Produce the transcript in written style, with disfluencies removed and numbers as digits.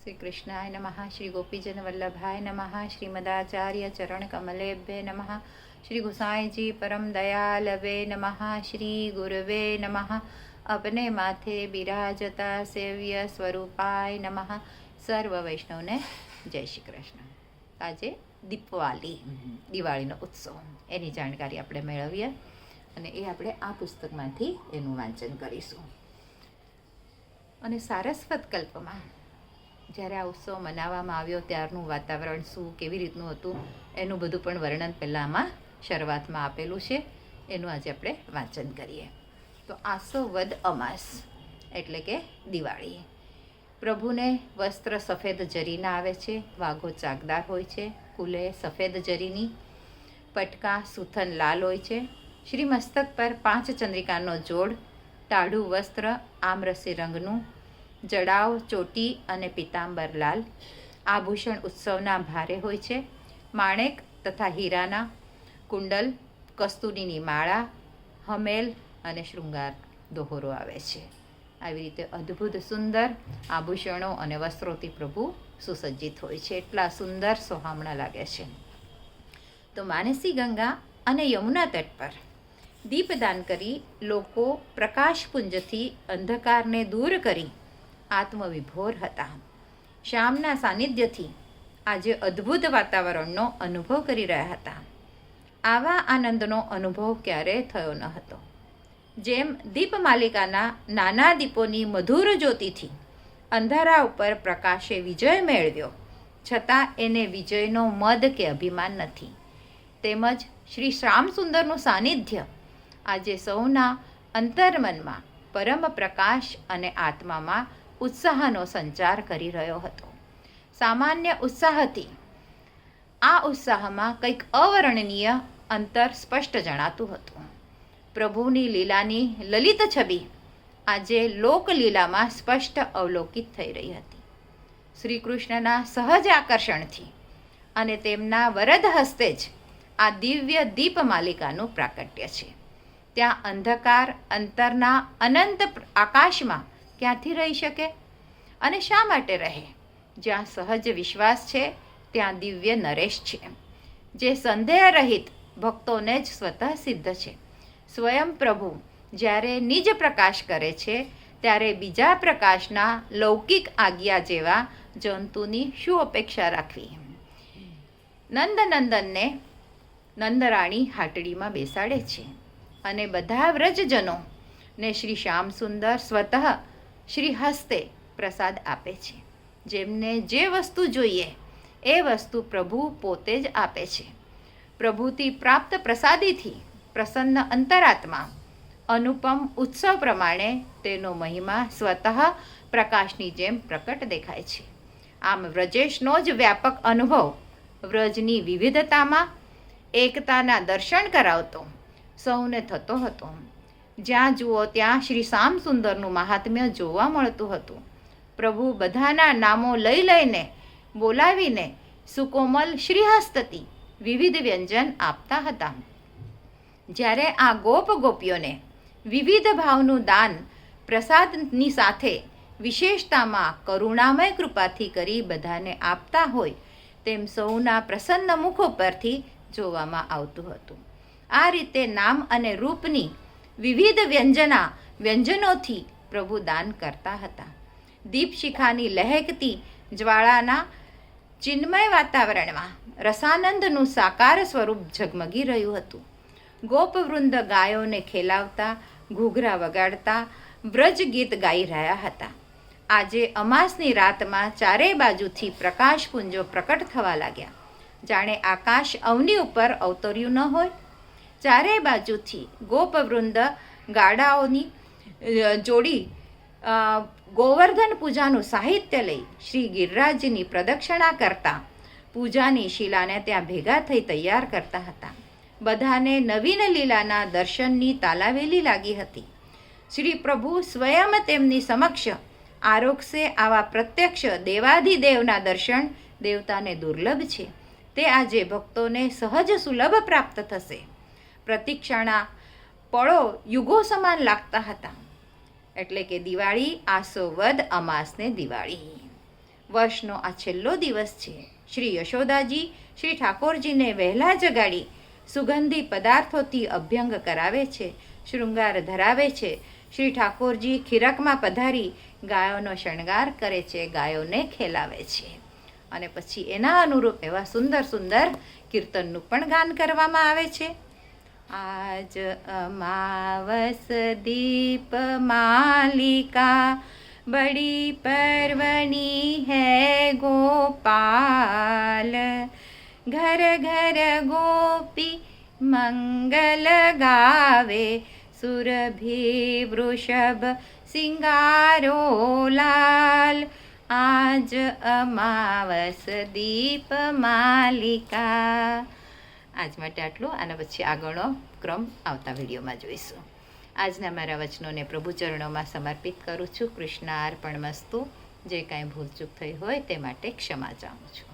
श्री कृष्णाय नमः। श्री गोपीजन वल्लभाय नमः। श्रीमदाचार्य चरण कमलेभ्ये नमः। श्री गुसाई जी परम दयालवे नमः। श्री गुरुवे नमः। अपने माथे बिराजता सेव्य स्वरूपाय नमः। सर्व वैष्णव ने जय श्री कृष्ण। આજે દિવાળીનો ઉત્સવ એની જાણકારી આપણે મેળવીએ અને એ આપણે આ પુસ્તકમાંથી એનું વાંચન કરીશું. અને સારસ્વત કલ્પમાં જ્યારે આ ઉત્સવ મનાવવામાં આવ્યો ત્યારનું વાતાવરણ શું કેવી રીતનું હતું એનું બધું પણ વર્ણન પહેલાં આમાં શરૂઆતમાં આપેલું છે. એનું આજે આપણે વાંચન કરીએ. તો આસો વદ અમાસ એટલે કે દિવાળી. પ્રભુને વસ્ત્ર સફેદ જરીના આવે છે. વાઘો ચાકદાર હોય છે. કુલે સફેદ જરીની. પટકા સુથન લાલ હોય છે. શ્રી મસ્તક પર 5 ચંદ્રિકાનો જોડ. ટાઢું વસ્ત્ર આમરસી રંગનું. જડાવ ચોટી અને પિતાંબર લાલ. આભૂષણ ઉત્સવના ભારે હોય છે. માણેક તથા હીરાના. કુંડલ કસ્તુરીની માળા. હમેલ અને શૃંગાર દોહરો આવે છે. આવી રીતે અદ્ભુત સુંદર આભૂષણો અને વસ્ત્રોથી પ્રભુ સુસજ્જિત હોય છે. એટલા સુંદર સોહામણા લાગે છે. તો માનસી ગંગા અને યમુના તટ પર દીપદાન કરી લોકો પ્રકાશપુંજથી અંધકારને દૂર કરી આત્મવિભોર હતા. શ્યામના સાનિધ્યથી આજે અદ્ભુત વાતાવરણનો અનુભવ કરી રહ્યા હતા. આવા આનંદનો અનુભવ ક્યારેય થયો ન હતો. જેમ દીપમાલિકાના નાના દીપોની મધુર જ્યોતિથી અંધારા ઉપર પ્રકાશે વિજય મેળવ્યો, છતાં એને વિજયનો મદ કે અભિમાન નથી. તેમજ શ્રી શ્યામસુંદરનું સાનિધ્ય આજે સૌના અંતર્મનમાં પરમ પ્રકાશ અને આત્મામાં ઉત્સાહનો સંચાર કરી રહ્યો હતો. સામાન્ય ઉત્સાહથી આ ઉત્સાહમાં કંઈક અવર્ણનીય અંતર સ્પષ્ટ જણાતું હતું. પ્રભુની લીલાની લલિત છબી આજે લોકલીલામાં સ્પષ્ટ અવલોકિત થઈ રહી હતી. શ્રી કૃષ્ણના સહજ આકર્ષણથી અને તેમના વરદ હસ્તે જ આ દિવ્ય દીપમાલિકાનું પ્રાકટ્ય છે. ત્યાં અંધકાર અંતરના અનંત આકાશમાં ક્યાંથી રહી શકે અને શા માટે રહે? જ્યાં સહજ વિશ્વાસ છે ત્યાં દિવ્ય નરેશ છે, જે સંદેહ રહિત ભક્તોને જ સ્વતઃ સિદ્ધ છે. સ્વયં પ્રભુ જ્યારે નિજ પ્રકાશ કરે છે ત્યારે બીજા પ્રકાશના લૌકિક આજ્ઞા જેવા જંતુની શું અપેક્ષા રાખવી? નંદનંદનને નંદરાણી હાટડીમાં બેસાડે છે અને બધા વ્રજજનોને શ્રી શ્યામસુંદર સ્વતઃ શ્રી હસ્તે પ્રસાદ આપે છે. જેમને જે વસ્તુ જોઈએ એ વસ્તુ પ્રભુ પોતે જ આપે છે. પ્રભુથી પ્રાપ્ત પ્રસાદીથી પ્રસન્ન અંતરાત્મા અનુપમ ઉત્સવ પ્રમાણે તેનો મહિમા સ્વતઃ પ્રકાશની જેમ પ્રકટ દેખાય છે. આમ વ્રજેશનો જ વ્યાપક અનુભવ વ્રજની વિવિધતામાં એકતાના દર્શન કરાવતો સૌને થતો હતો. જ્યાં જુઓ ત્યાં શ્રી શ્યામસુંદરનું મહાત્મ્ય જોવા મળતું હતું. પ્રભુ બધાના નામો લઈ લઈને બોલાવીને સુકોમલ શ્રીહસ્તથી વિવિધ વ્યંજન આપતા હતા. જ્યારે આ ગોપીઓને વિવિધ ભાવનું દાન પ્રસાદની સાથે વિશેષતામાં કરુણામય કૃપાથી કરી બધાને આપતા હોય તેમ સૌના પ્રસન્ન મુખો પરથી જોવામાં આવતું હતું. આ રીતે નામ અને રૂપની વિવિધ વ્યંજનોથી પ્રભુ દાન કરતા હતા. દીપશિખાની લહેકતી જ્વાળાના ચિન્મય વાતાવરણમાં રસાનંદનું સાકાર સ્વરૂપ ઝગમગી રહ્યું હતું. ગોપવૃંદ ગાયોને ખેલાવતા, ઘૂઘરા વગાડતા વ્રજ ગીત ગાઈ રહ્યા હતા. આજે અમાસની રાતમાં ચારે બાજુથી પ્રકાશપુંજો પ્રકટ થવા લાગ્યા, જાણે આકાશ અવની ઉપર અવતર્યું ન હોય. ચારે બાજુથી ગોપવૃંદ ગાડાઓની જોડી ગોવર્ધન પૂજાનું સાહિત્ય લઈ શ્રી ગિરિરાજની પ્રદક્ષિણા કરતા પૂજાની શિલાને ત્યાં ભેગા થઈ તૈયાર કરતા હતા. બધાને નવીન લીલાના દર્શનની તાલાવેલી લાગી હતી. શ્રી પ્રભુ સ્વયં તેમની સમક્ષ આરોગશે આવા પ્રત્યક્ષ દેવાધિદેવના દર્શન દેવતાને દુર્લભ છે. તે આજે ભક્તોને સહજ સુલભ પ્રાપ્ત થશે. પ્રતીક્ષાના પળો યુગો સમાન લાગતા હતા. એટલે કે દિવાળી આસો વદ અમાસને દિવાળી. વર્ષનો આ છેલ્લો દિવસ છે. શ્રી યશોદાજી શ્રી ઠાકોરજીને વહેલા જગાડી સુગંધી પદાર્થોથી અભ્યંગ કરાવે છે, શૃંગાર ધરાવે છે. શ્રી ઠાકોરજી ખીરકમાં પધારી ગાયોનો શણગાર કરે છે, ગાયોને ખેલાવે છે. અને પછી એના અનુરૂપ એવા સુંદર સુંદર કીર્તનનું પણ ગાન કરવામાં આવે છે. આજ અમાવસ દીપ માલિકા बड़ी पर्वनी है गोपाल, घर घर गोपी मंगल गावे, सुरभि वृषभ सिंगारो लाल, आज અમાવસ દીપ માલિકા. આજ માટે આટલું. આના પછી આગળનો ક્રમ આવતા વિડીયોમાં જોઈશું. આજના મારા વચનોને પ્રભુ ચરણોમાં સમર્પિત કરું છું. કૃષ્ણાર્પણમસ્તુ. જે કાંઈ ભૂલચૂક થઈ હોય તે માટે ક્ષમા ચાહું છું.